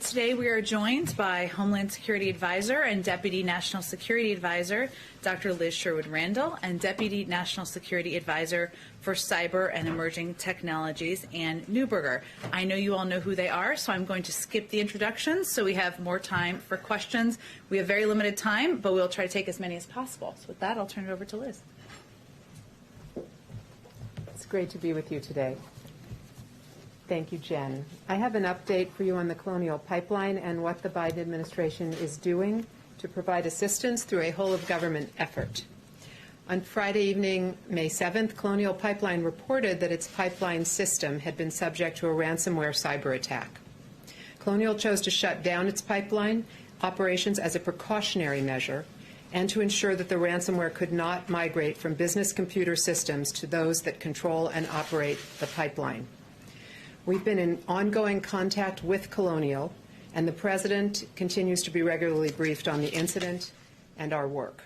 Today we are joined by Homeland Security Advisor and Deputy National Security Advisor, Dr. Liz Sherwood-Randall, and Deputy National Security Advisor for Cyber and Emerging Technologies, Ann Neuberger. I know you all know who they are, so I'm going to skip the introductions so we have more time for questions. We have very limited time, but we'll try to take as many as possible. So with that, I'll turn it over to Liz. It's great to be with you today. Thank you, Jen. I have an update for you on the Colonial Pipeline and what the Biden administration is doing to provide assistance through a whole-of-government effort. On Friday evening, May 7th, Colonial Pipeline reported that its pipeline system had been subject to a ransomware cyber attack. Colonial chose to shut down its pipeline operations as a precautionary measure and to ensure that the ransomware could not migrate from business computer systems to those that control and operate the pipeline. We've been in ongoing contact with Colonial, and the President continues to be regularly briefed on the incident and our work.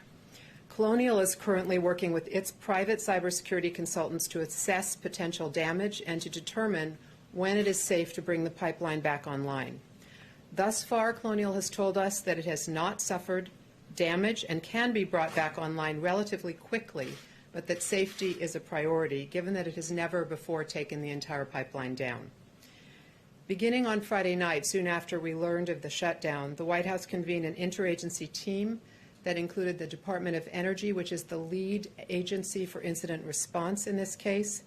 Colonial is currently working with its private cybersecurity consultants to assess potential damage and to determine when it is safe to bring the pipeline back online. Thus far, Colonial has told us that it has not suffered damage and can be brought back online relatively quickly, but that safety is a priority, given that it has never before taken the entire pipeline down. Beginning on Friday night, soon after we learned of the shutdown, the White House convened an interagency team that included the Department of Energy, which is the lead agency for incident response in this case,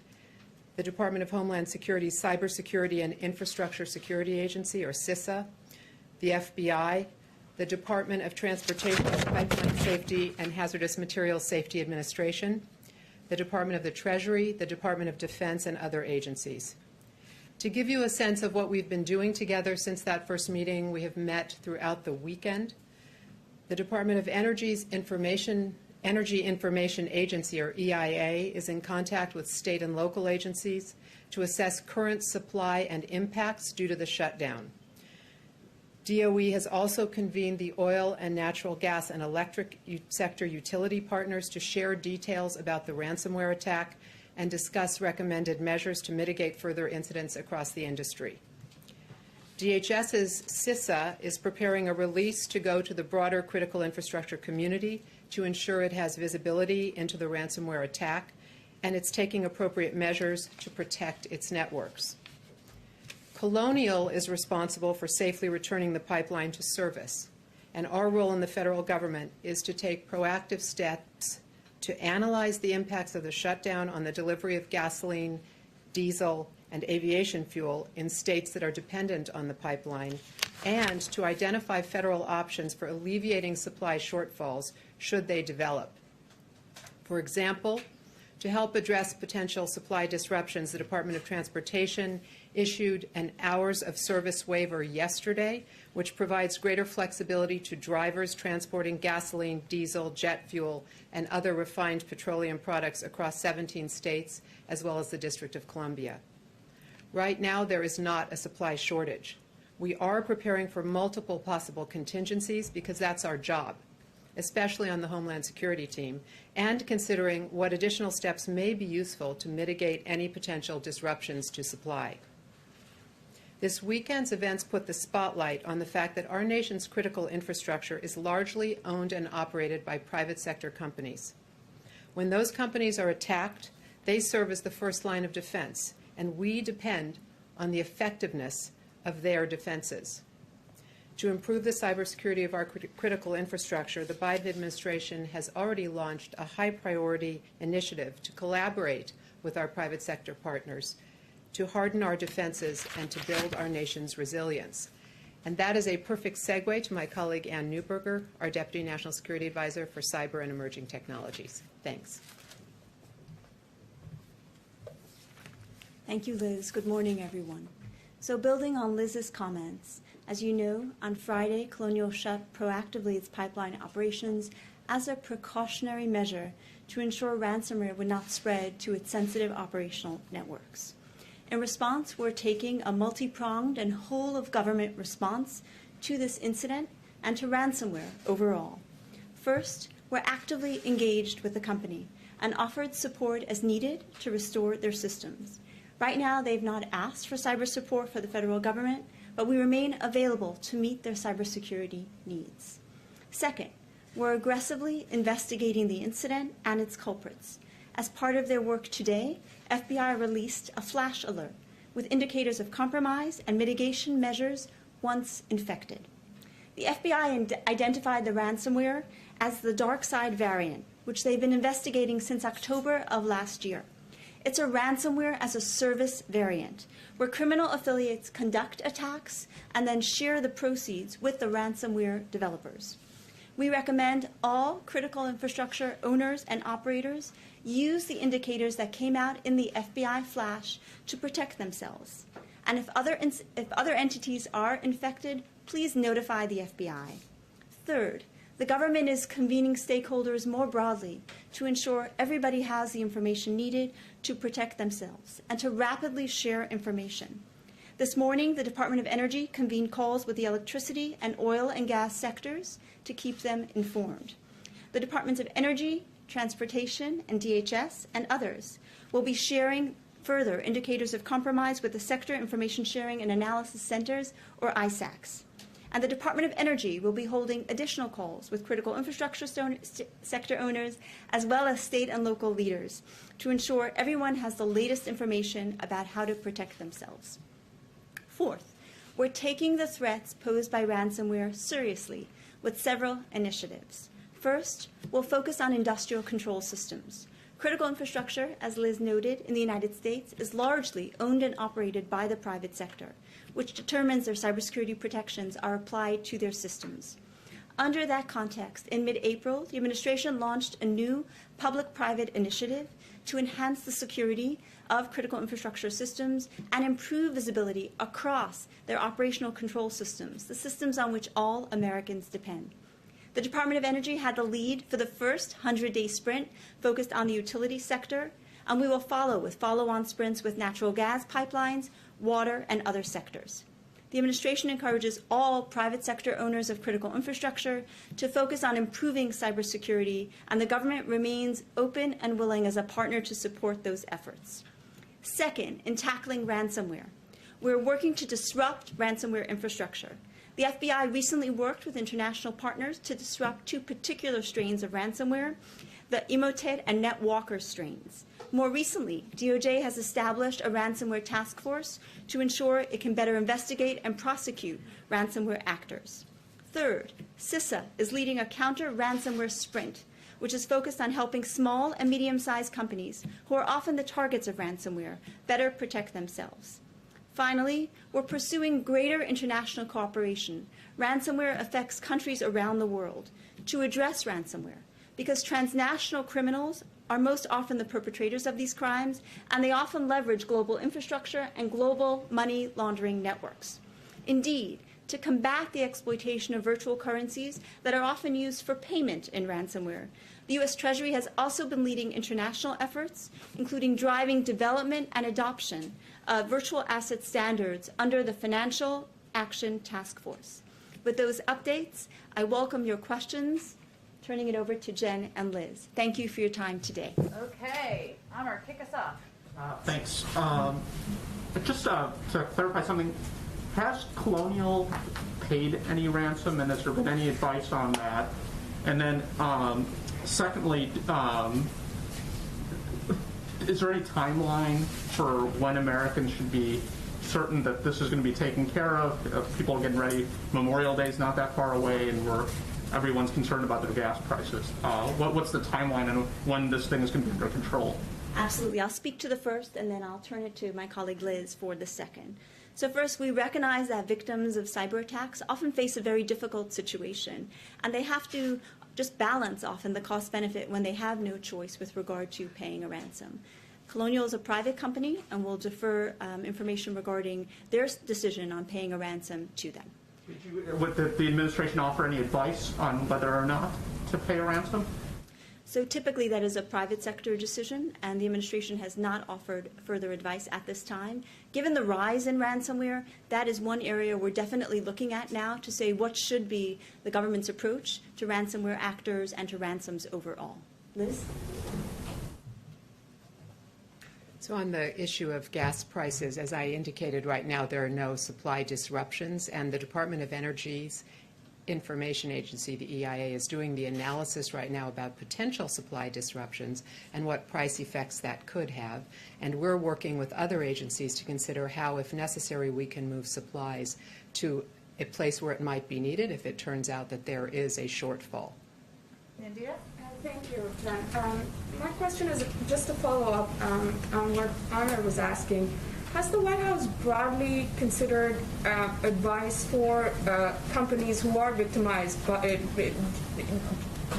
the Department of Homeland Security's Cybersecurity and Infrastructure Security Agency, or CISA, the FBI, the Department of Transportation, Pipeline Safety and Hazardous Materials Safety Administration, the Department of the Treasury, the Department of Defense, and other agencies. To give you a sense of what we've been doing together since that first meeting, we have met throughout the weekend. The Department of Energy's Energy Information Agency, or EIA, is in contact with state and local agencies to assess current supply and impacts due to the shutdown. DOE has also convened the oil and natural gas and electric sector utility partners to share details about the ransomware attack and discuss recommended measures to mitigate further incidents across the industry. DHS's CISA is preparing a release to go to the broader critical infrastructure community to ensure it has visibility into the ransomware attack, and it's taking appropriate measures to protect its networks. Colonial is responsible for safely returning the pipeline to service, and our role in the federal government is to take proactive steps to analyze the impacts of the shutdown on the delivery of gasoline, diesel, and aviation fuel in states that are dependent on the pipeline, and to identify federal options for alleviating supply shortfalls should they develop. For example, to help address potential supply disruptions, the Department of Transportation issued an hours of service waiver yesterday, which provides greater flexibility to drivers transporting gasoline, diesel, jet fuel, and other refined petroleum products across 17 states, as well as the District of Columbia. Right now, there is not a supply shortage. We are preparing for multiple possible contingencies because that's our job, especially on the Homeland Security team, and considering what additional steps may be useful to mitigate any potential disruptions to supply. This weekend's events put the spotlight on the fact that our nation's critical infrastructure is largely owned and operated by private sector companies. When those companies are attacked, they serve as the first line of defense, and we depend on the effectiveness of their defenses. To improve the cybersecurity of our critical infrastructure, the Biden administration has already launched a high-priority initiative to collaborate with our private sector partners to harden our defenses and to build our nation's resilience. And that is a perfect segue to my colleague Ann Neuberger, our Deputy National Security Advisor for Cyber and Emerging Technologies. Thanks. Thank you, Liz. Good morning, everyone. So building on Liz's comments, as you know, on Friday, Colonial shut proactively its pipeline operations as a precautionary measure to ensure ransomware would not spread to its sensitive operational networks. In response, we're taking a multi-pronged and whole-of-government response to this incident and to ransomware overall. First, we're actively engaged with the company and offered support as needed to restore their systems. Right now, they've not asked for cyber support for the federal government, but we remain available to meet their cybersecurity needs. Second, we're aggressively investigating the incident and its culprits. As part of their work today, FBI released a flash alert with indicators of compromise and mitigation measures once infected. The FBI identified the ransomware as the DarkSide variant, which they've been investigating since October of last year. It's a ransomware as a service variant, where criminal affiliates conduct attacks and then share the proceeds with the ransomware developers. We recommend all critical infrastructure owners and operators use the indicators that came out in the FBI flash to protect themselves. And if other entities are infected, please notify the FBI. Third, the government is convening stakeholders more broadly to ensure everybody has the information needed to protect themselves and to rapidly share information. This morning, the Department of Energy convened calls with the electricity and oil and gas sectors to keep them informed. The Departments of Energy, Transportation, and DHS, and others will be sharing further indicators of compromise with the Sector Information Sharing and Analysis Centers, or ISACs. And the Department of Energy will be holding additional calls with critical infrastructure sector owners, as well as state and local leaders, to ensure everyone has the latest information about how to protect themselves. Fourth, we're taking the threats posed by ransomware seriously with several initiatives. First, we'll focus on industrial control systems. Critical infrastructure, as Liz noted, in the United States is largely owned and operated by the private sector, which determines their cybersecurity protections are applied to their systems. Under that context, in mid-April, the administration launched a new public-private initiative to enhance the security of critical infrastructure systems and improve visibility across their operational control systems, the systems on which all Americans depend. The Department of Energy had the lead for the first 100-day sprint focused on the utility sector, and we will follow with follow-on sprints with natural gas pipelines, water, and other sectors. The administration encourages all private sector owners of critical infrastructure to focus on improving cybersecurity, and the government remains open and willing as a partner to support those efforts. Second, in tackling ransomware, we're working to disrupt ransomware infrastructure. The FBI recently worked with international partners to disrupt two particular strains of ransomware, the Emotet and NetWalker strains. More recently, DOJ has established a ransomware task force to ensure it can better investigate and prosecute ransomware actors. Third, CISA is leading a counter-ransomware sprint, which is focused on helping small and medium-sized companies, who are often the targets of ransomware, better protect themselves. Finally, we're pursuing greater international cooperation. Ransomware affects countries around the world to address ransomware, because transnational criminals are most often the perpetrators of these crimes, and they often leverage global infrastructure and global money laundering networks. Indeed, to combat the exploitation of virtual currencies that are often used for payment in ransomware, the U.S. Treasury has also been leading international efforts, including driving development and adoption of virtual asset standards under the Financial Action Task Force. With those updates, I welcome your questions. Turning it over to Jen and Liz. Thank you for your time today. Okay, Amr, kick us off. Thanks. Just to clarify something, has Colonial paid any ransom, and has there been any advice on that? And then, secondly, is there any timeline for when Americans should be certain that this is going to be taken care of? People are getting ready. Memorial Day is not that far away, and everyone's concerned about their gas prices. What's the timeline on when this thing is going to be under control? Absolutely. I'll speak to the first, and then I'll turn it to my colleague Liz for the second. So first, we recognize that victims of cyber attacks often face a very difficult situation, and they have to just balance often the cost-benefit when they have no choice with regard to paying a ransom. Colonial is a private company, and will defer information regarding their decision on paying a ransom to them. Would the administration offer any advice on whether or not to pay a ransom? So typically that is a private sector decision, and the administration has not offered further advice at this time. Given the rise in ransomware, that is one area we're definitely looking at now to say what should be the government's approach to ransomware actors and to ransoms overall. Liz? So on the issue of gas prices, as I indicated, right now there are no supply disruptions, and the Department of Energy's information agency, the EIA, is doing the analysis right now about potential supply disruptions and what price effects that could have. And we're working with other agencies to consider how, if necessary, we can move supplies to a place where it might be needed if it turns out that there is a shortfall. India? Thank you, Jen. My question is just a follow-up on what Anna was asking. Has the White House broadly considered advice for companies who are victimized by,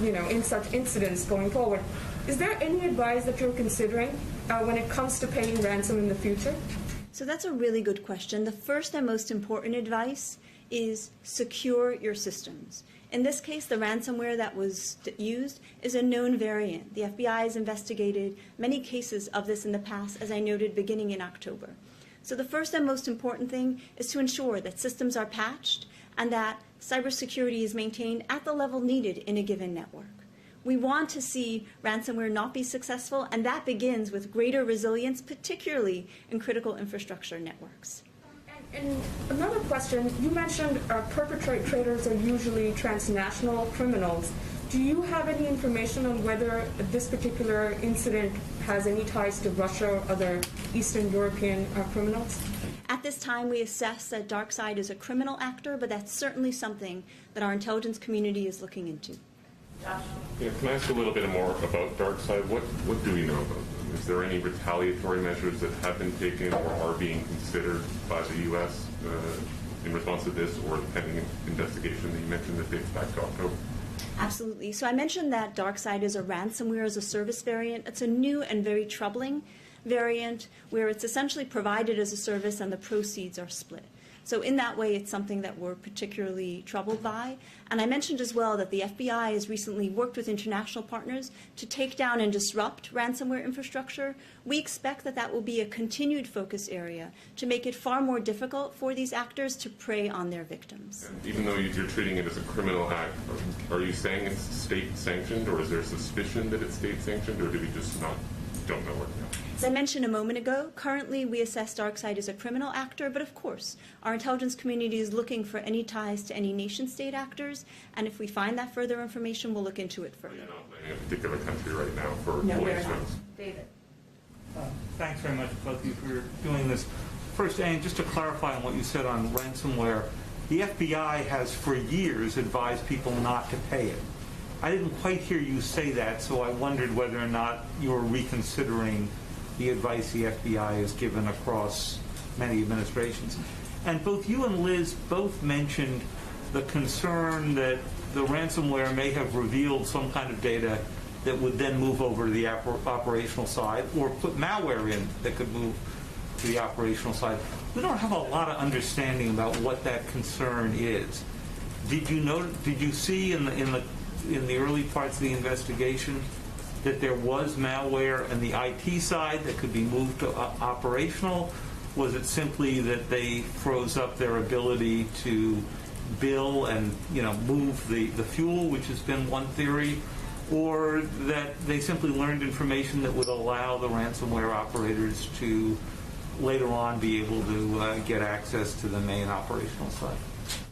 in such incidents going forward? Is there any advice that you're considering when it comes to paying ransom in the future? So that's a really good question. The first and most important advice is secure your systems. In this case, the ransomware that was used is a known variant. The FBI has investigated many cases of this in the past, as I noted, beginning in October. So the first and most important thing is to ensure that systems are patched and that cybersecurity is maintained at the level needed in a given network. We want to see ransomware not be successful, and that begins with greater resilience, particularly in critical infrastructure networks. And another question, you mentioned perpetrators are usually transnational criminals. Do you have any information on whether this particular incident has any ties to Russia or other Eastern European criminals? At this time, we assess that DarkSide is a criminal actor, but that's certainly something that our intelligence community is looking into. Yeah, can I ask a little bit more about DarkSide? What do we know about them? Is there any retaliatory measures that have been taken or are being considered by the U.S. In response to this or the pending investigation that you mentioned that dates back to October? Absolutely. So I mentioned that DarkSide is a ransomware as a service variant. It's a new and very troubling variant where it's essentially provided as a service and the proceeds are split. So in that way, it's something that we're particularly troubled by. And I mentioned as well that the FBI has recently worked with international partners to take down and disrupt ransomware infrastructure. We expect that that will be a continued focus area to make it far more difficult for these actors to prey on their victims. And even though you're treating it as a criminal act, are you saying it's state-sanctioned, or is there suspicion that it's state-sanctioned, or do we just don't know right now? As I mentioned a moment ago, currently we assess DarkSide as a criminal actor, but of course, our intelligence community is looking for any ties to any nation-state actors, and if we find that further information, we'll look into it further. You're not blaming a particular country right now for No, pulling we're not. strings? David? Thanks very much, both of you, for doing this. First, Anne, just to clarify on what you said on ransomware, the FBI has for years advised people not to pay it. I didn't quite hear you say that, so I wondered whether or not you're reconsidering the advice the FBI has given across many administrations. And both you and Liz both mentioned the concern that the ransomware may have revealed some kind of data that would then move over to the operational side, or put malware in that could move to the operational side. We don't have a lot of understanding about what that concern is. Did you see in the early parts of the investigation that there was malware on the IT side that could be moved to operational? Was it simply that they froze up their ability to bill and move the fuel, which has been one theory, or that they simply learned information that would allow the ransomware operators to later on be able to get access to the main operational side?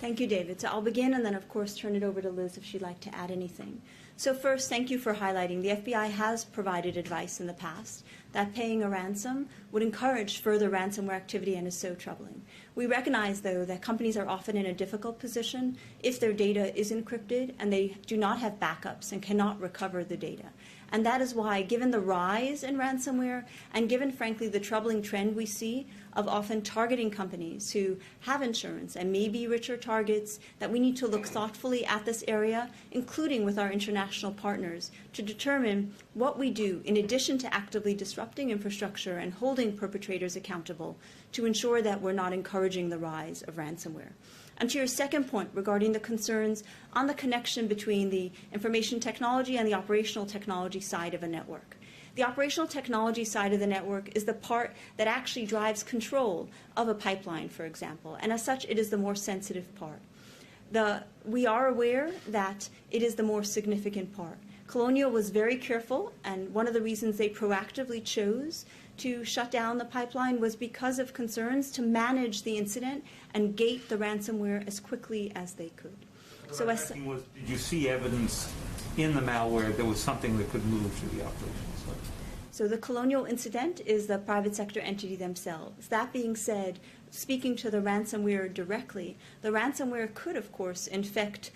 Thank you, David. So I'll begin and then, of course, turn it over to Liz if she'd like to add anything. So first, thank you for highlighting. The FBI has provided advice in the past that paying a ransom would encourage further ransomware activity and is so troubling. We recognize, though, that companies are often in a difficult position if their data is encrypted and they do not have backups and cannot recover the data. And that is why, given the rise in ransomware and given, frankly, the troubling trend we see of often targeting companies who have insurance and may be richer targets, that we need to look thoughtfully at this area, including with our international partners, to determine what we do in addition to actively disrupting infrastructure and holding perpetrators accountable to ensure that we're not encouraging the rise of ransomware. And to your second point regarding the concerns on the connection between the information technology and the operational technology side of a network. The operational technology side of the network is the part that actually drives control of a pipeline, for example, and as such, it is the more sensitive part. We are aware that it is the more significant part. Colonial was very careful, and one of the reasons they proactively chose to shut down the pipeline was because of concerns to manage the incident and gate the ransomware as quickly as they could. So What I'm asking was, did you see evidence in the malware there was something that could move to the operations site? So the Colonial incident is the private sector entity themselves. That being said, speaking to the ransomware directly, the ransomware could, of course, infect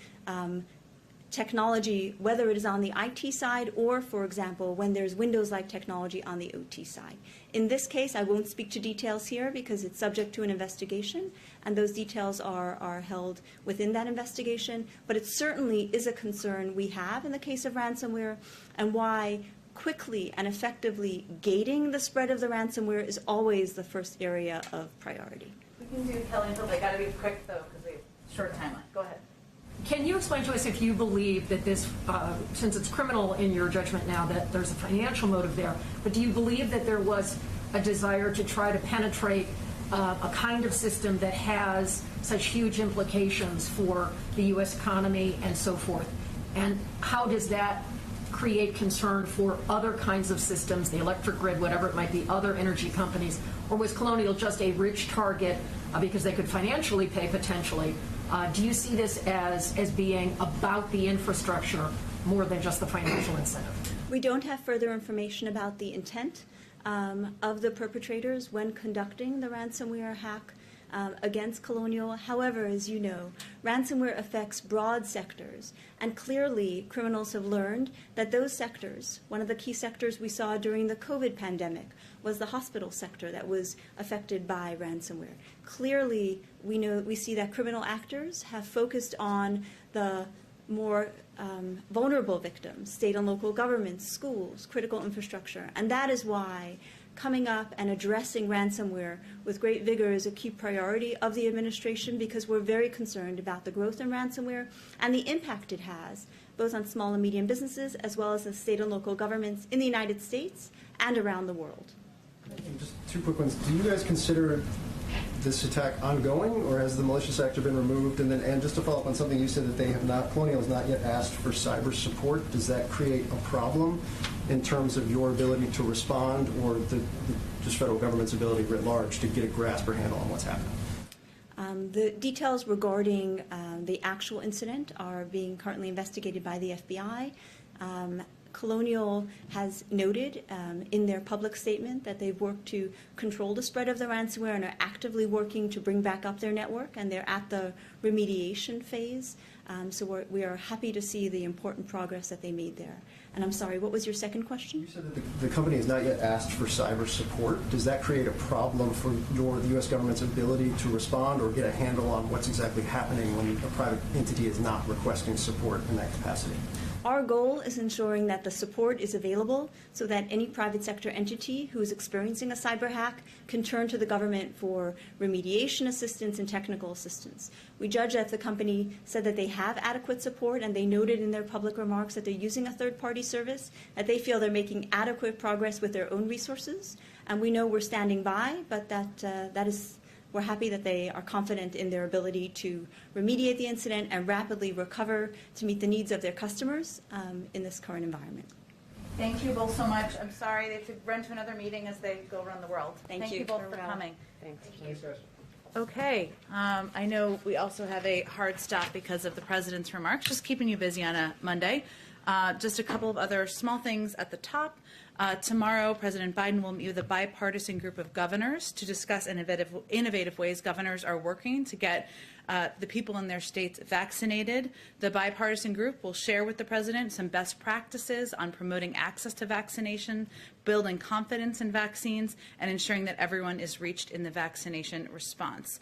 technology, whether it is on the IT side or, for example, when there's Windows-like technology on the OT side. In this case, I won't speak to details here because it's subject to an investigation, and those details are held within that investigation. But it certainly is a concern we have in the case of ransomware, and why quickly and effectively gating the spread of the ransomware is always the first area of priority. We can do Kelly until they got to be quick, though, because we have short timeline. Go ahead. Can you explain to us if you believe that this, since it's criminal in your judgment now, that there's a financial motive there, but do you believe that there was a desire to try to penetrate a kind of system that has such huge implications for the U.S. economy and so forth? And how does that create concern for other kinds of systems, the electric grid, whatever it might be, other energy companies? Or was Colonial just a rich target because they could financially pay potentially? Do you see this as being about the infrastructure more than just the financial incentive? We don't have further information about the intent of the perpetrators when conducting the ransomware hack against Colonial. However, as you know, ransomware affects broad sectors, and clearly criminals have learned that those sectors, one of the key sectors we saw during the COVID pandemic was the hospital sector that was affected by ransomware. Clearly, we see that criminal actors have focused on the more vulnerable victims, state and local governments, schools, critical infrastructure, and that is why coming up and addressing ransomware with great vigor is a key priority of the administration, because we're very concerned about the growth in ransomware and the impact it has both on small and medium businesses as well as the state and local governments in the United States and around the world. Just two quick ones. Do you guys consider this attack ongoing, or has the malicious actor been removed? And just to follow up on something you said, that they have not, Colonial has not yet asked for cyber support. Does that create a problem in terms of your ability to respond, or just federal government's ability writ large to get a grasp or handle on what's happening? The details regarding the actual incident are being currently investigated by the FBI. Colonial has noted in their public statement that they've worked to control the spread of the ransomware and are actively working to bring back up their network, and they're at the remediation phase. So we are happy to see the important progress that they made there. And I'm sorry, what was your second question? You said that the company has not yet asked for cyber support. Does that create a problem for the U.S. government's ability to respond or get a handle on what's exactly happening when a private entity is not requesting support in that capacity? Our goal is ensuring that the support is available so that any private sector entity who is experiencing a cyber hack can turn to the government for remediation assistance and technical assistance. We judge that the company said that they have adequate support, and they noted in their public remarks that they're using a third-party service, that they feel they're making adequate progress with their own resources. And we know we're standing by, but we're happy that they are confident in their ability to remediate the incident and rapidly recover to meet the needs of their customers in this current environment. Thank you both so much. I'm sorry they have to run to another meeting as they go around the world. Thank you you. both for coming. Thanks. Thanks, guys. Okay. I know we also have a hard stop because of the president's remarks, just keeping you busy on a Monday. Just a couple of other small things at the top. Tomorrow, President Biden will meet with a bipartisan group of governors to discuss innovative ways governors are working to get the people in their states vaccinated. The bipartisan group will share with the president some best practices on promoting access to vaccination, building confidence in vaccines, and ensuring that everyone is reached in the vaccination response.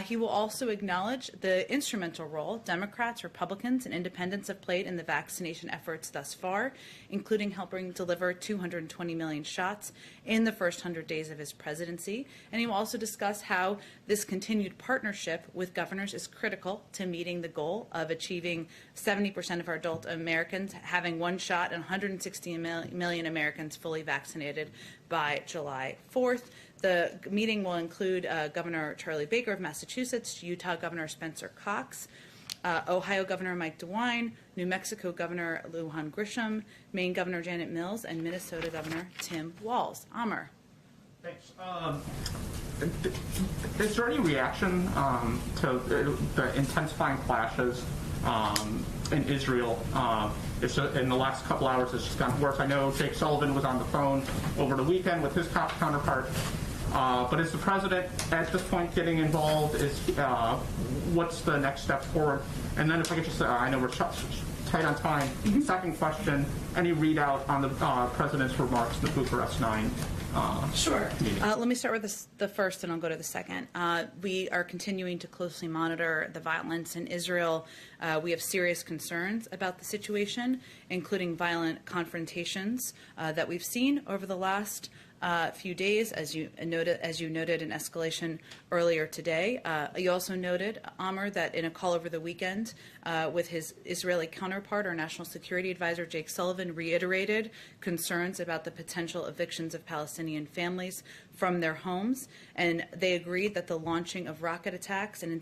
He will also acknowledge the instrumental role Democrats, Republicans, and independents have played in the vaccination efforts thus far, including helping deliver 220 million shots in the first 100 days of his presidency. And he will also discuss how this continued partnership with governors is critical to meeting the goal of achieving 70% of our adult Americans having one shot and 160 million Americans fully vaccinated by July 4th. The meeting will include Governor Charlie Baker of Massachusetts, Utah Governor Spencer Cox, Ohio Governor Mike DeWine, New Mexico Governor Lujan Grisham, Maine Governor Janet Mills, and Minnesota Governor Tim Walz. Amr. Thanks. Is there any reaction to the intensifying clashes in Israel? In the last couple hours, it's just gotten worse. I know Jake Sullivan was on the phone over the weekend with his counterpart. But is the president at this point getting involved? What's the next step forward? And then if I could just, I know we're tight on time. Second question, any readout on the president's remarks in the Bucharest 9 Sure. meeting? Let me start with the first, and I'll go to the second. We are continuing to closely monitor the violence in Israel. We have serious concerns about the situation, including violent confrontations that we've seen over the last few days, as you noted, an escalation earlier today. You also noted, Amr, that in a call over the weekend with his Israeli counterpart, our National Security Advisor Jake Sullivan reiterated concerns about the potential evictions of Palestinian families from their homes, and they agreed that the launching of rocket attacks and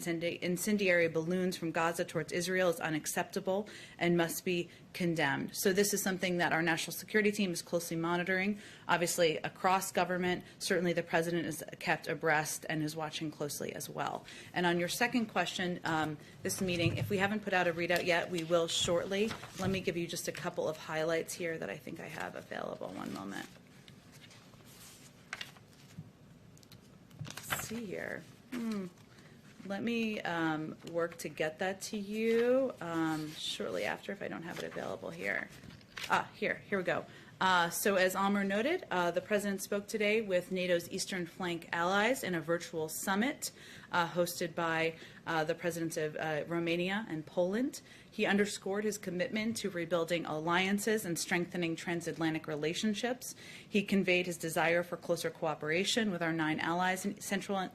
incendiary balloons from Gaza towards Israel is unacceptable and must be condemned. So this is something that our national security team is closely monitoring, obviously across government. Certainly the president is kept abreast and is watching closely as well. And on your second question, this meeting, if we haven't put out a readout yet, we will shortly. Let me give you just a couple of highlights here that I think I have available. One moment. Let's see here. Let me work to get that to you shortly after if I don't have it available here. Here we go. So as Amr noted, the president spoke today with NATO's Eastern Flank allies in a virtual summit hosted by the presidents of Romania and Poland. He underscored his commitment to rebuilding alliances and strengthening transatlantic relationships. He conveyed his desire for closer cooperation with our 9 allies in Central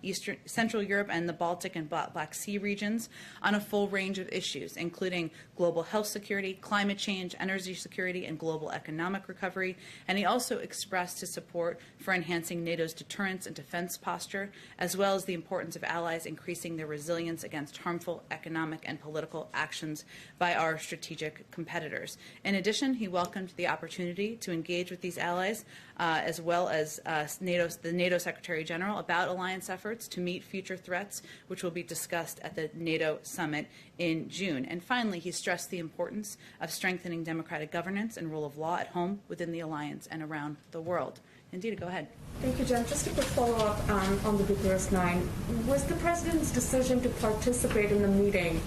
Europe and the Baltic and Black Sea regions on a full range of issues, including global health security, climate change, energy security, and global economic recovery. And he also expressed his support for enhancing NATO's deterrence and defense posture, as well as the importance of allies increasing their resilience against harmful economic and political actions by our strategic competitors. In addition, he welcomed the opportunity to engage with these allies, as well as the NATO Secretary General, about alliance efforts to meet future threats, which will be discussed at the NATO summit in June. And finally, he stressed the importance of strengthening democratic governance and rule of law at home, within the alliance, and around the world. Indeed, go ahead. Thank you, Jen. Just a quick follow-up on the Bucharest 9. Was the president's decision to participate in the meeting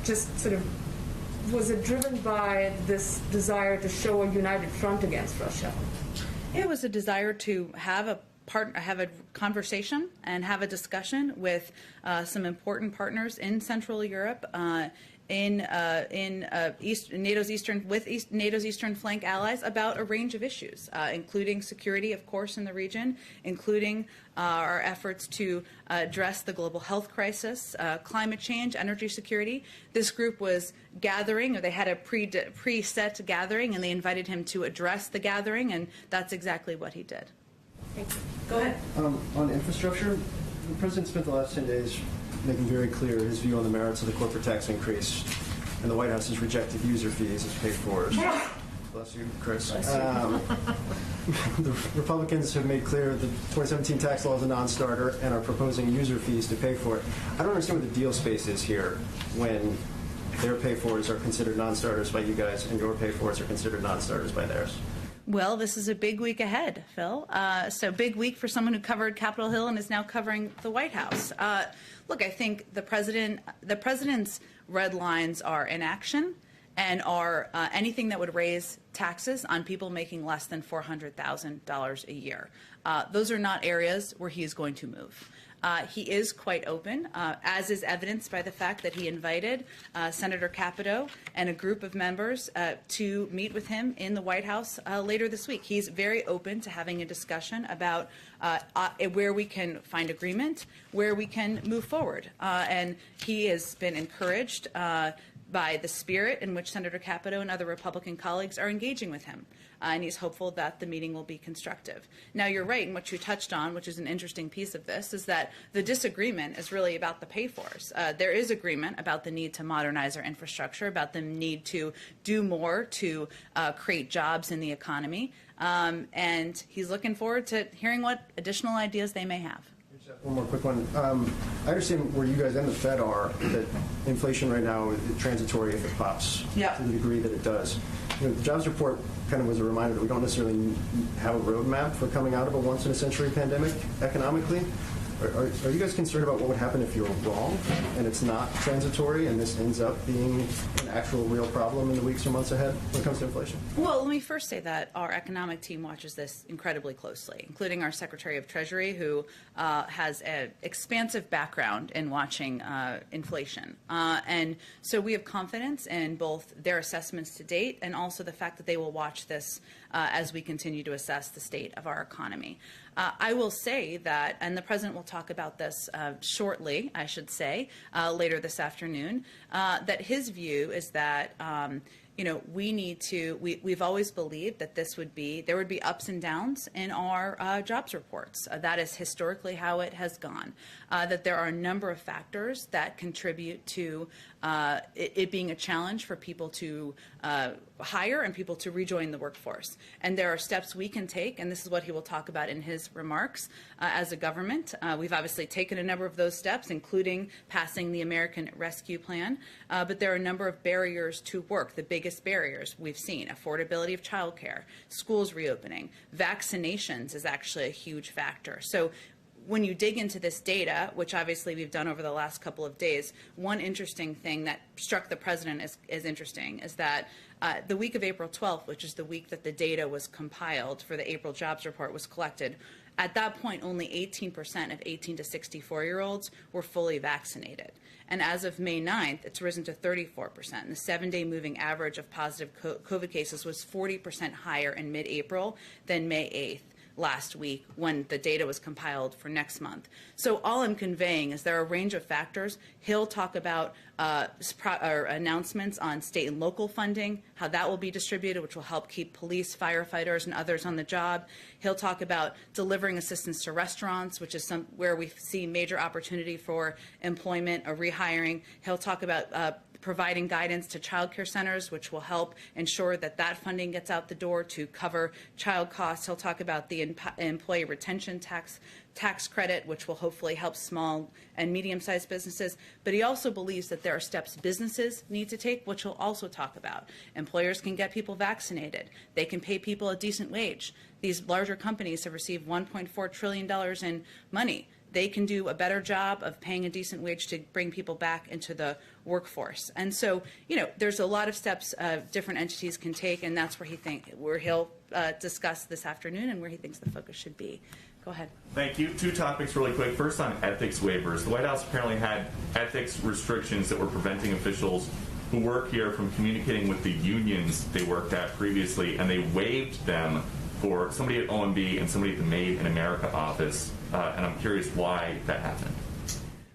just sort of, was it driven by this desire to show a united front against Russia? It was a desire to have a conversation and have a discussion with some important partners in Central Europe, NATO's Eastern Flank allies, about a range of issues, including security, of course, in the region, including our efforts to address the global health crisis, climate change, energy security. This group was gathering, or they had a preset gathering, and they invited him to address the gathering, and that's exactly what he did. Thank you. Go ahead. On infrastructure, the president spent the last 10 days making very clear his view on the merits of the corporate tax increase, and the White House has rejected user fees as paid for. Bless you, Chris. The Republicans have made clear the 2017 tax law is a non-starter and are proposing user fees to pay for it. I don't understand what the deal space is here when their pay-fors are considered non-starters by you guys and your pay-fors are considered non-starters by theirs. Well, this is a big week ahead, Phil. So big week for someone who covered Capitol Hill and is now covering the White House. Look, I think the president's red lines are inaction and are anything that would raise taxes on people making less than $400,000 a year. Those are not areas where he is going to move. He is quite open, as is evidenced by the fact that he invited Senator Capito and a group of members to meet with him in the White House later this week. He's very open to having a discussion about where we can find agreement, where we can move forward. And he has been encouraged by the spirit in which Senator Capito and other Republican colleagues are engaging with him. And he's hopeful that the meeting will be constructive. Now, you're right, and what you touched on, which is an interesting piece of this, is that the disagreement is really about the pay-fors. There is agreement about the need to modernize our infrastructure, about the need to do more to create jobs in the economy. And he's looking forward to hearing what additional ideas they may have. One more quick one. I understand where you guys and the Fed are, that inflation right now is transitory if it pops Yeah. to the degree that it does. You know, the jobs report kind of was a reminder that we don't necessarily have a roadmap for coming out of a once-in-a-century pandemic economically. Are you guys concerned about what would happen if you're wrong and it's not transitory and this ends up being an actual real problem in the weeks or months ahead when it comes to inflation? Well, let me first say that our economic team watches this incredibly closely, including our Secretary of Treasury, who has an expansive background in watching inflation. And so we have confidence in both their assessments to date and also the fact that they will watch this as we continue to assess the state of our economy. I will say that, and the President will talk about this shortly, I should say, later this afternoon, that his view is that we need to, we've always believed that there would be ups and downs in our jobs reports. That is historically how it has gone. That there are a number of factors that contribute to it being a challenge for people to hire and people to rejoin the workforce. And there are steps we can take, and this is what he will talk about in his remarks as a government. We've obviously taken a number of those steps, including passing the American Rescue Plan, but there are a number of barriers to work. The biggest barriers we've seen: affordability of childcare, schools reopening, vaccinations is actually a huge factor. So when you dig into this data, which obviously we've done over the last couple of days, one interesting thing that struck the President as interesting is that the week of April 12th, which is the week that the data was compiled for the April jobs report was collected, at that point only 18% of 18 to 64-year-olds were fully vaccinated. And as of May 9th, it's risen to 34%. And the 7-day moving average of positive COVID cases was 40% higher in mid-April than May 8th. Last week when the data was compiled for next month. So all I'm conveying is there are a range of factors. He'll talk about announcements on state and local funding, how that will be distributed, which will help keep police, firefighters, and others on the job. He'll talk about delivering assistance to restaurants, which is where we see major opportunity for employment or rehiring. He'll talk about providing guidance to child care centers, which will help ensure that that funding gets out the door to cover child costs. He'll talk about the employee retention tax credit, which will hopefully help small and medium-sized businesses. But he also believes that there are steps businesses need to take, which he'll also talk about. Employers can get people vaccinated. They can pay people a decent wage. These larger companies have received $1.4 trillion in money. They can do a better job of paying a decent wage to bring people back into the workforce. And so, there's a lot of steps different entities can take, and that's where he'll discuss this afternoon and where he thinks the focus should be. Go ahead. Thank you. Two topics really quick. First, on ethics waivers. The White House apparently had ethics restrictions that were preventing officials who work here from communicating with the unions they worked at previously, and they waived them for somebody at OMB and somebody at the Made in America office. And I'm curious why that happened.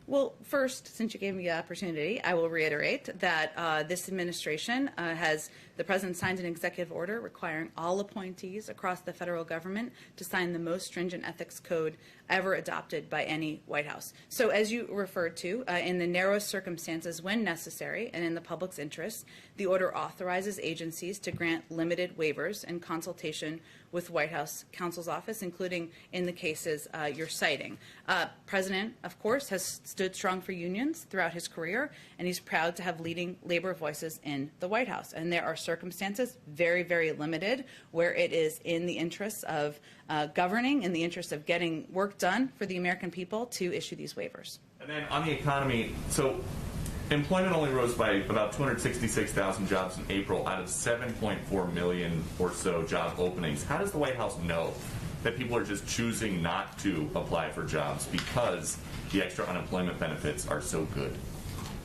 Well, first, since you gave me the opportunity, I will reiterate that this administration the President signed an executive order requiring all appointees across the federal government to sign the most stringent ethics code ever adopted by any White House. So as you referred to, in the narrowest circumstances when necessary and in the public's interest, the order authorizes agencies to grant limited waivers in consultation with White House counsel's office, including in the cases you're citing. President, of course, has stood strong for unions throughout his career, and he's proud to have leading labor voices in the White House. And there are circumstances, very, very limited, where it is in the interests of governing, in the interest of getting work done for the American people, to issue these waivers. And then on the economy, so employment only rose by about 266,000 jobs in April out of 7.4 million or so job openings. How does the White House know that people are just choosing not to apply for jobs because the extra unemployment benefits are so good?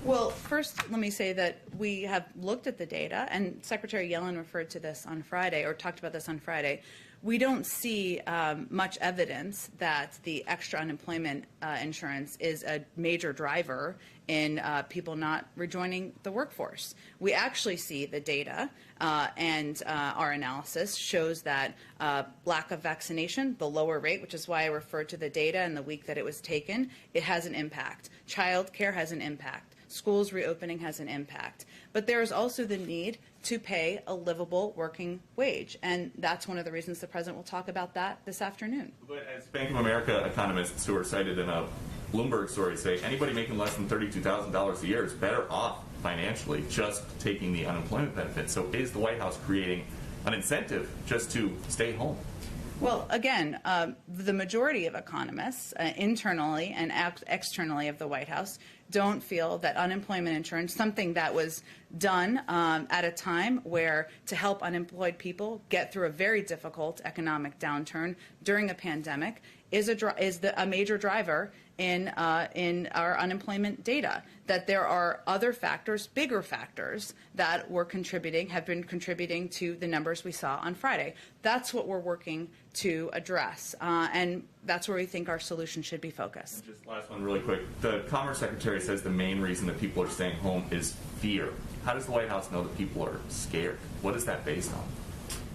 Well, first, let me say that we have looked at the data, and Secretary Yellen referred to this on Friday, or talked about this on Friday. we don't see much evidence that the extra unemployment insurance is a major driver in people not rejoining the workforce. We actually see the data and our analysis shows that lack of vaccination, the lower rate, which is why I referred to the data and the week that it was taken, it has an impact. Child care has an impact. Schools reopening has an impact. But there is also the need to pay a livable working wage. And that's one of the reasons the president will talk about that this afternoon. But as Bank of America economists who are cited in a Bloomberg story say, anybody making less than $32,000 a year is better off financially just taking the unemployment benefit. So is the White House creating an incentive just to stay home? Well, again, the majority of economists, internally and externally of the White House, don't feel that unemployment insurance, something that was done at a time where to help unemployed people get through a very difficult economic downturn during a pandemic, is a major driver in our unemployment data. That there are other factors, bigger factors, that have been contributing to the numbers we saw on Friday. That's what we're working to address, and that's where we think our solution should be focused. Just last one really quick. The Commerce Secretary says the main reason that people are staying home is fear. How does the White House know that people are scared? What is that based on?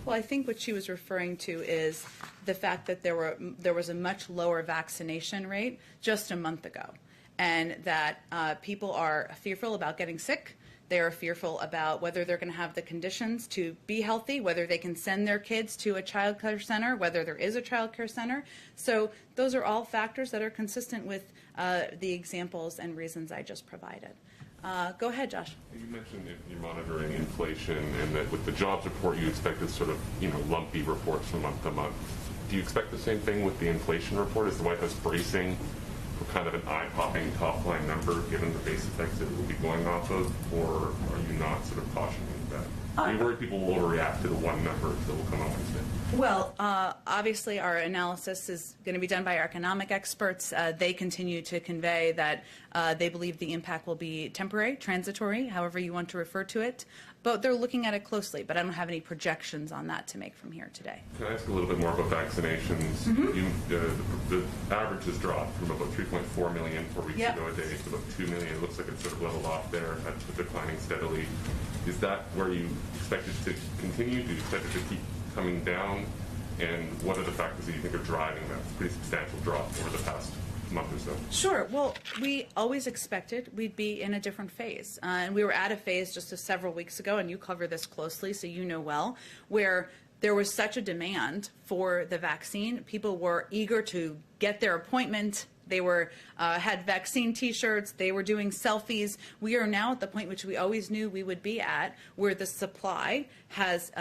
Well, I think what she was referring to is the fact that there was a much lower vaccination rate just a month ago, and that people are fearful about getting sick. They are fearful about whether they're going to have the conditions to be healthy, whether they can send their kids to a child care center, whether there is a child care center. So those are all factors that are consistent with the examples and reasons I just provided. Go ahead, Josh. You mentioned that you're monitoring inflation and that with the jobs report you expect this sort of, lumpy reports from month to month. Do you expect the same thing with the inflation report? Is the White House bracing for kind of an eye-popping top-line number given the base effects that it will be going off of, or are you not sort of cautioning that? Are you worried people will overreact to the one number that will come out Wednesday? Well, obviously our analysis is going to be done by our economic experts. They continue to convey that they believe the impact will be temporary, transitory, however you want to refer to it. But they're looking at it closely, but I don't have any projections on that to make from here today. Can I ask a little bit more about vaccinations? The average has dropped from about 3.4 million 4 weeks ago a day to about 2 million. It looks like it's sort of leveled off there, declining steadily. Is that where you expect it to continue? Do you expect it to keep coming down? And what are the factors that you think are driving that pretty substantial drop over the past month or so? Sure. Well, we always expected we'd be in a different phase. And we were at a phase just several weeks ago, and you cover this closely, so you know well, where there was such a demand for the vaccine. People were eager to get their appointment. They were had vaccine T-shirts. They were doing selfies. We are now at the point which we always knew we would be at, where the supply has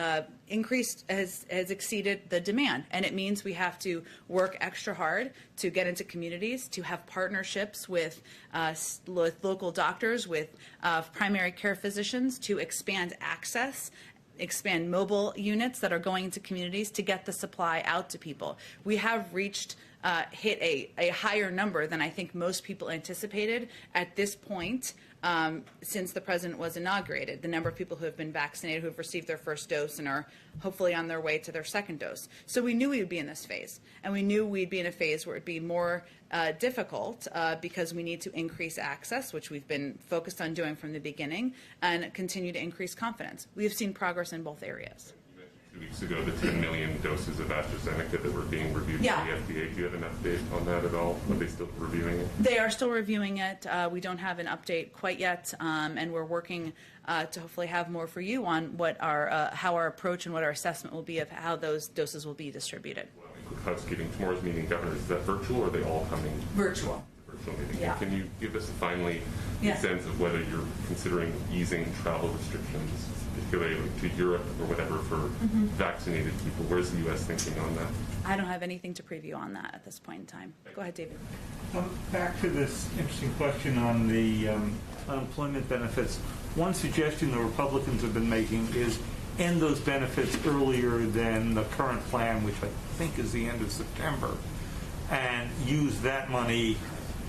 increased, has exceeded the demand, and it means we have to work extra hard to get into communities, to have partnerships with local doctors, with primary care physicians, to expand access, expand mobile units that are going into communities to get the supply out to people. We have hit a higher number than I think most people anticipated at this point since the president was inaugurated. The number of people who have been vaccinated, who have received their first dose and are hopefully on their way to their second dose. So we knew we would be in this phase, and we knew we'd be in a phase where it would be more difficult because we need to increase access, which we've been focused on doing from the beginning, and continue to increase confidence. We have seen progress in both areas. 2 weeks ago, the 10 million doses of AstraZeneca that were being reviewed by the FDA. Do you have an update on that at all? Are they still reviewing it? They are still reviewing it. We don't have an update quite yet, and we're working to hopefully have more for you on what how our approach and what our assessment will be of how those doses will be distributed. Well, quick housekeeping. Tomorrow's meeting, Governor, is that virtual or are they all coming? Virtual. Virtual meeting. Yeah. Can you give us finally a sense of whether you're considering easing travel restrictions, particularly to Europe or whatever, for vaccinated people? Where's the U.S. thinking on that? I don't have anything to preview on that at this point in time. Go ahead, David. Back to this interesting question on the unemployment benefits. One suggestion the Republicans have been making is end those benefits earlier than the current plan, which I think is the end of September, and use that money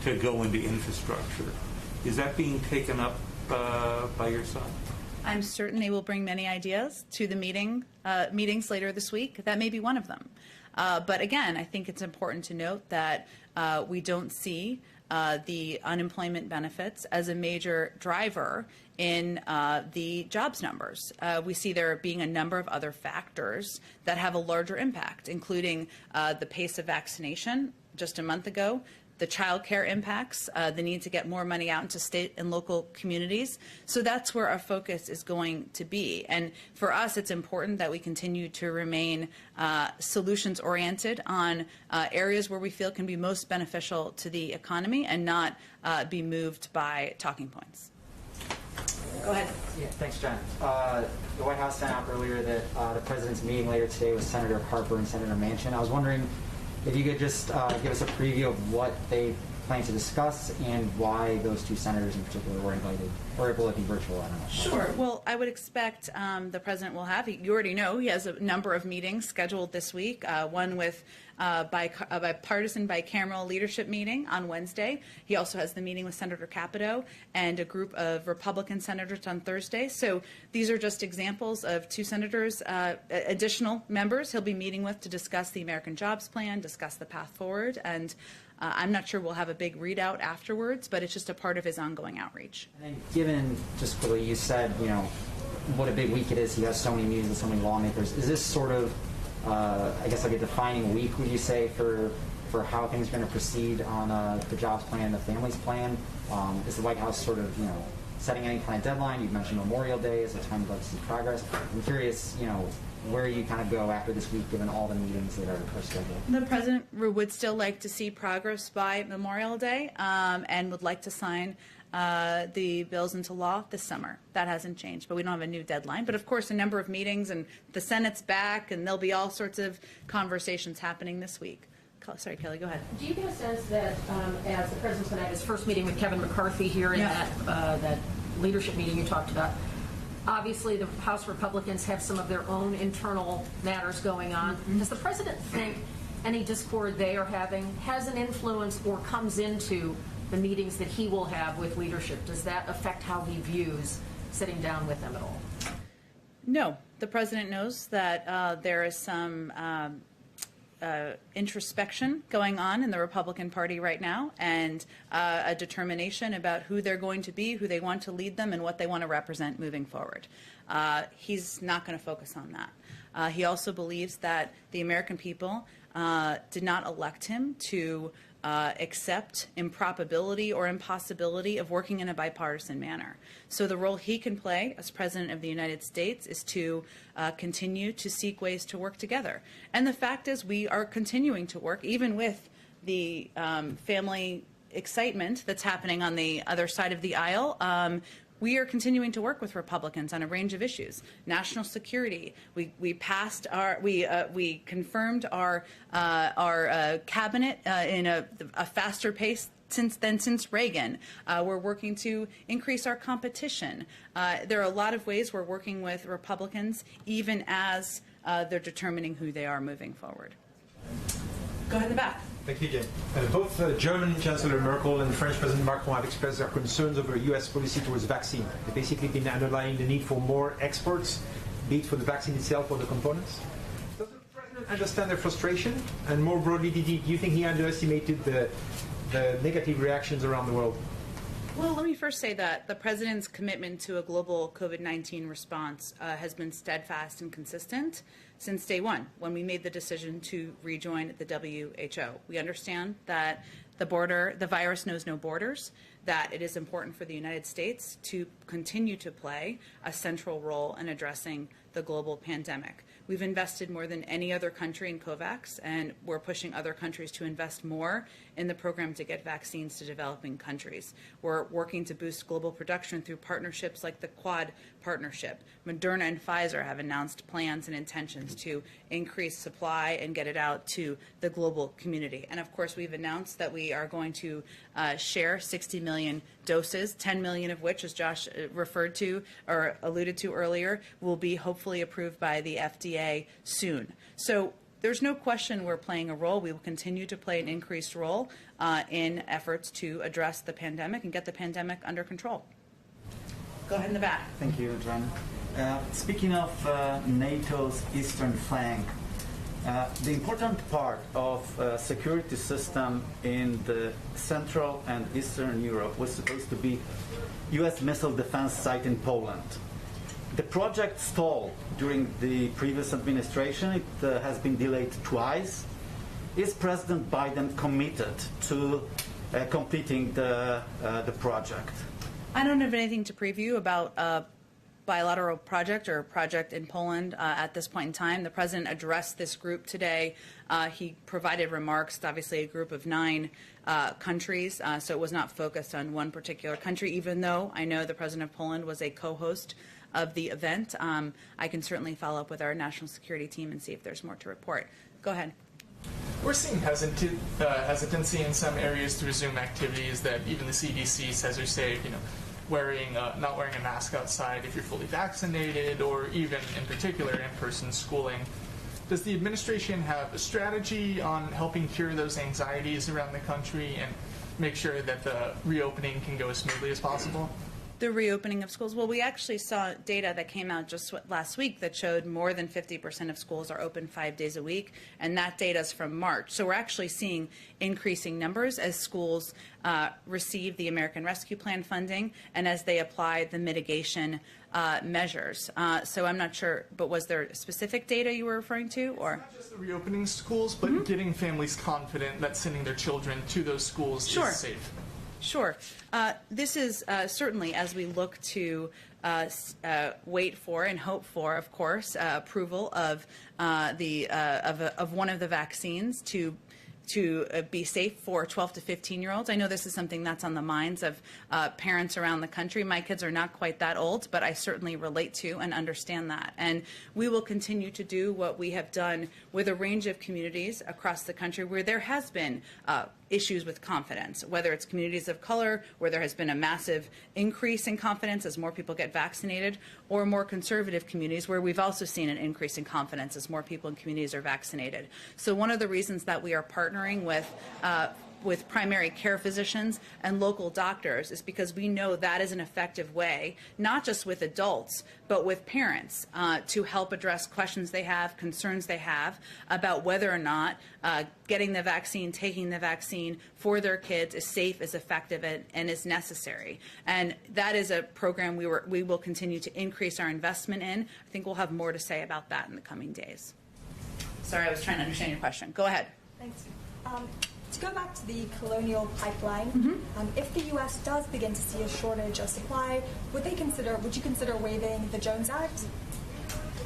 to go into infrastructure. Is that being taken up by your side? I'm certain they will bring many ideas to the meetings later this week. That may be one of them. But again, I think it's important to note that we don't see the unemployment benefits as a major driver in the jobs numbers. We see there being a number of other factors that have a larger impact, including the pace of vaccination just a month ago, the child care impacts, the need to get more money out into state and local communities. So that's where our focus is going to be. And for us, it's important that we continue to remain solutions oriented on areas where we feel can be most beneficial to the economy and not be moved by talking points. Go ahead. Yeah, thanks, Jen. The White House sent out earlier that the president's meeting later today with Senator Harper and Senator Manchin. I was wondering if you could just give us a preview of what they plan to discuss and why those two senators in particular were invited, or able to be virtual. I don't know. Sure. Well, I would expect the president will have, you already know, he has a number of meetings scheduled this week, one with a bipartisan bicameral leadership meeting on Wednesday. He also has the meeting with Senator Capito and a group of Republican senators on Thursday. So these are just examples of two senators, additional members he'll be meeting with to discuss the American Jobs Plan, discuss the path forward, and I'm not sure we'll have a big readout afterwards, but it's just a part of his ongoing outreach. And then given just what you said, you know, what a big week it is, he has so many meetings with so many lawmakers, is this sort of, I guess like a defining week, would you say, for how things are going to proceed on the jobs plan, the families plan? Is the White House sort of, you know, setting any kind of deadline? You've mentioned Memorial Day as a time to see progress. I'm curious, you know, where you kind of go after this week, given all the meetings that are scheduled. The president would still like to see progress by Memorial Day and would like to sign the bills into law this summer. That hasn't changed, but we don't have a new deadline. But of course, a number of meetings, and the Senate's back, and there'll be all sorts of conversations happening this week. Sorry, Kelly, go ahead. Do you get a sense that as the president's going to have his first meeting with Kevin McCarthy here in that leadership meeting you talked about, obviously the House Republicans have some of their own internal matters going on. Mm-hmm. Does the president think any discord they are having has an influence or comes into the meetings that he will have with leadership? Does that affect how he views sitting down with them at all? No. The president knows that there is some introspection going on in the Republican Party right now, and a determination about who they're going to be, who they want to lead them, and what they want to represent moving forward. He's not going to focus on that. He also believes that the American people did not elect him to accept improbability or impossibility of working in a bipartisan manner. So the role he can play as President of the United States is to continue to seek ways to work together. And the fact is, we are continuing to work, even with the family excitement that's happening on the other side of the aisle. We are continuing to work with Republicans on a range of issues. National security. We passed our we confirmed our cabinet in a faster pace since Reagan. We're working to increase our competition. There are a lot of ways we're working with Republicans, even as they're determining who they are moving forward. Go ahead in the back. Thank you, Jen. Both German Chancellor Merkel and French President Macron have expressed their concerns over U.S. policy towards vaccine. They've basically been underlying the need for more exports, be it for the vaccine itself or the components. Does the President understand their frustration? And more broadly, do you think he underestimated the negative reactions around the world? Well, let me first say that the President's commitment to a global COVID-19 response has been steadfast and consistent since day one, when we made the decision to rejoin the WHO. We understand that the virus knows no borders, that it is important for the United States to continue to play a central role in addressing the global pandemic. We've invested more than any other country in COVAX, and we're pushing other countries to invest more in the program to get vaccines to developing countries. We're working to boost global production through partnerships like the Quad Partnership. Moderna and Pfizer have announced plans and intentions to increase supply and get it out to the global community. And of course, we've announced that we are going to share 60 million doses, 10 million of which, as Josh referred to or alluded to earlier, will be hopefully approved by the FDA soon. So there's no question we're playing a role. We will continue to play an increased role in efforts to address the pandemic and get the pandemic under control. Go ahead in the back. Thank you, John. Speaking of NATO's eastern flank, the important part of security system in the Central and Eastern Europe was supposed to be U.S. missile defense site in Poland. The project stalled during the previous administration. It has been delayed twice. Is President Biden committed to completing the project? I don't have anything to preview about a bilateral project or a project in Poland at this point in time. The president addressed this group today. He provided remarks, obviously a group of 9 countries, so it was not focused on one particular country, even though I know the president of Poland was a co-host of the event. I can certainly follow up with our national security team and see if there's more to report. Go ahead. We're seeing hesitancy in some areas to resume activities that even the CDC says are safe. You know, not wearing a mask outside if you're fully vaccinated, or even in particular in-person schooling. Does the administration have a strategy on helping cure those anxieties around the country and make sure that the reopening can go as smoothly as possible? The reopening of schools. Well, we actually saw data that came out just last week that showed more than 50% of schools are open 5 days a week, and that data is from March. So we're actually seeing increasing numbers as schools receive the American Rescue Plan funding and as they apply the mitigation measures. So I'm not sure, but was there specific data you were referring to, or? It's not just the reopening schools, but getting families confident that sending their children to those schools is safe. Sure. This is certainly, as we look to wait for and hope for, of course, approval of one of the vaccines to be safe for 12 to 15-year-olds. I know this is something that's on the minds of parents around the country. My kids are not quite that old, but I certainly relate to and understand that. And we will continue to do what we have done with a range of communities across the country where there has been issues with confidence, whether it's communities of color, where there has been a massive increase in confidence as more people get vaccinated, or more conservative communities where we've also seen an increase in confidence as more people in communities are vaccinated. So one of the reasons that we are partnering with primary care physicians and local doctors is because we know that is an effective way, not just with adults, but with parents, to help address questions they have, concerns they have about whether or not getting the vaccine, taking the vaccine for their kids is safe, is effective, and is necessary. And that is a program we will continue to increase our investment in. I think we'll have more to say about that in the coming days. Sorry, I was trying to understand your question. Go ahead. Thanks. To go back to the Colonial Pipeline, if the U.S. does begin to see a shortage of supply, would you consider waiving the Jones Act?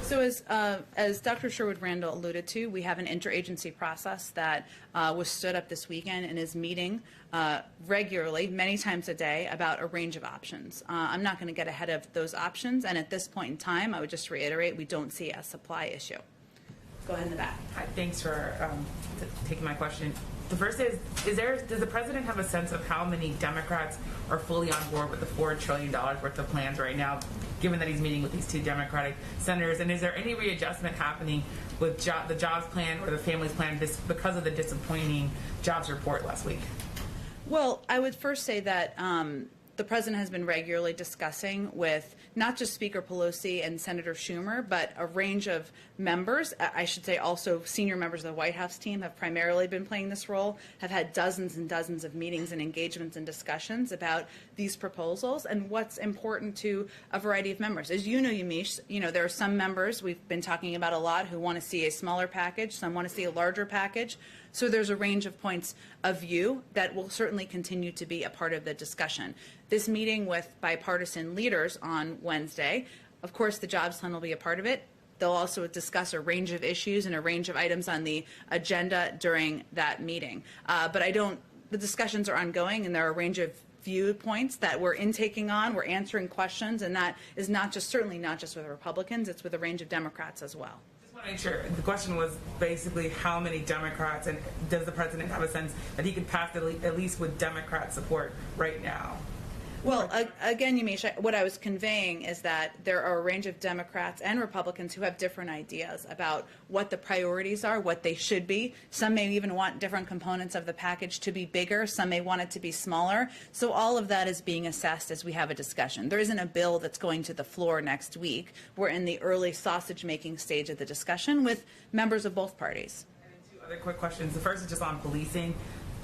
So as Dr. Sherwood-Randall alluded to, we have an interagency process that was stood up this weekend and is meeting regularly, many times a day, about a range of options. I'm not going to get ahead of those options, and at this point in time, I would just reiterate, we don't see a supply issue. Go ahead in the back. Hi, thanks for taking my question. The first is does the president have a sense of how many Democrats are fully on board with the $4 trillion worth of plans right now, given that he's meeting with these 2 Democratic senators? And is there any readjustment happening with the jobs plan or the families plan because of the disappointing jobs report last week? Well, I would first say that the president has been regularly discussing with not just Speaker Pelosi and Senator Schumer, but a range of members. I should say also senior members of the White House team have primarily been playing this role, have had dozens and dozens of meetings and engagements and discussions about these proposals and what's important to a variety of members. As you know, Yamiche, there are some members we've been talking about a lot who want to see a smaller package, some want to see a larger package. So there's a range of points of view that will certainly continue to be a part of the discussion. This meeting with bipartisan leaders on Wednesday, of course, the jobs plan will be a part of it. They'll also discuss a range of issues and a range of items on the agenda during that meeting. But the discussions are ongoing, and there are a range of viewpoints that we're intaking on. We're answering questions, and that is certainly not just with Republicans. It's with a range of Democrats as well. Make sure. The question was basically how many Democrats, and does the president have a sense that he could pass at least with Democrat support right now? Well, again, Yamiche, what I was conveying is that there are a range of Democrats and Republicans who have different ideas about what the priorities are, what they should be. Some may even want different components of the package to be bigger. Some may want it to be smaller. So all of that is being assessed as we have a discussion. There isn't a bill that's going to the floor next week. We're in the early sausage-making stage of the discussion with members of both parties. And then 2 other quick questions. The first is just on policing.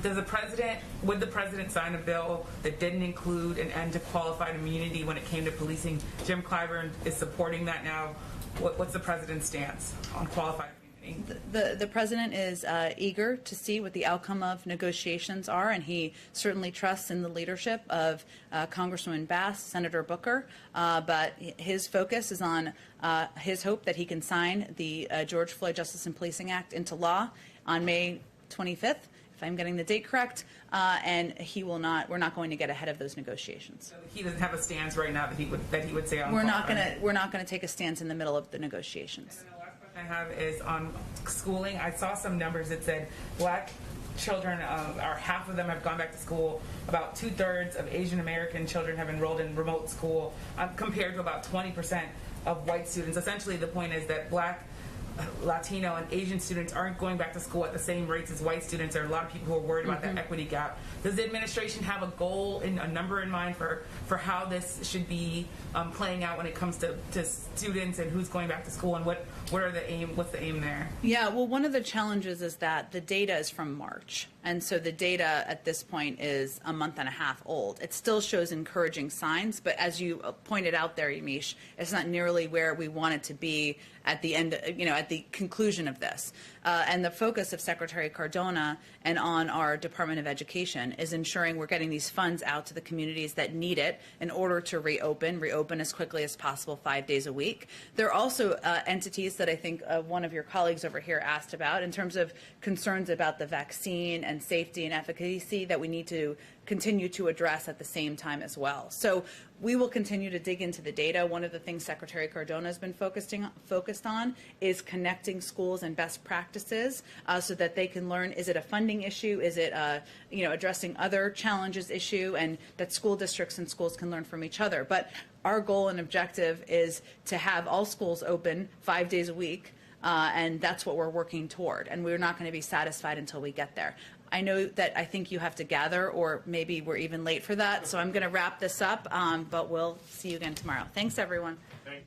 Would the president sign a bill that didn't include an end to qualified immunity when it came to policing? Jim Clyburn is supporting that now. What's the president's stance on qualified immunity? The president is eager to see what the outcome of negotiations are, and he certainly trusts in the leadership of Congresswoman Bass, Senator Booker, but his focus is on his hope that he can sign the George Floyd Justice and Policing Act into law on May 25th. If I'm getting the date correct, and we're not going to get ahead of those negotiations. So he doesn't have a stance right now that he would say on. We're not going to take a stance in the middle of the negotiations. And the last question I have is on schooling. I saw some numbers that said Black children, or half of them have gone back to school. About 2/3 of Asian American children have enrolled in remote school, compared to about 20% of white students. Essentially, the point is that Black, Latino, and Asian students aren't going back to school at the same rates as white students. There are a lot of people who are worried about that equity gap. Does the administration have a goal, a number in mind for how this should be playing out when it comes to students and who's going back to school, and what's the aim there? Yeah, well, one of the challenges is that the data is from March. And so the data at this point is a month and a half old. It still shows encouraging signs, but as you pointed out there, Yamiche, it's not nearly where we want it to be at the end, at the conclusion of this. And the focus of Secretary Cardona and on our Department of Education is ensuring we're getting these funds out to the communities that need it in order to reopen as quickly as possible, 5 days a week. There are also entities that I think one of your colleagues over here asked about in terms of concerns about the vaccine and safety and efficacy that we need to continue to address at the same time as well. So we will continue to dig into the data. One of the things Secretary Cardona has been focused on is connecting schools and best practices so that they can learn, is it a funding issue, is it addressing other challenges issue, and that school districts and schools can learn from each other. But our goal and objective is to have all schools open 5 days a week, and that's what we're working toward. And we're not going to be satisfied until we get there. I know that I think you have to gather, or maybe we're even late for that, so I'm going to wrap this up, but we'll see you again tomorrow. Thanks, everyone. Thanks.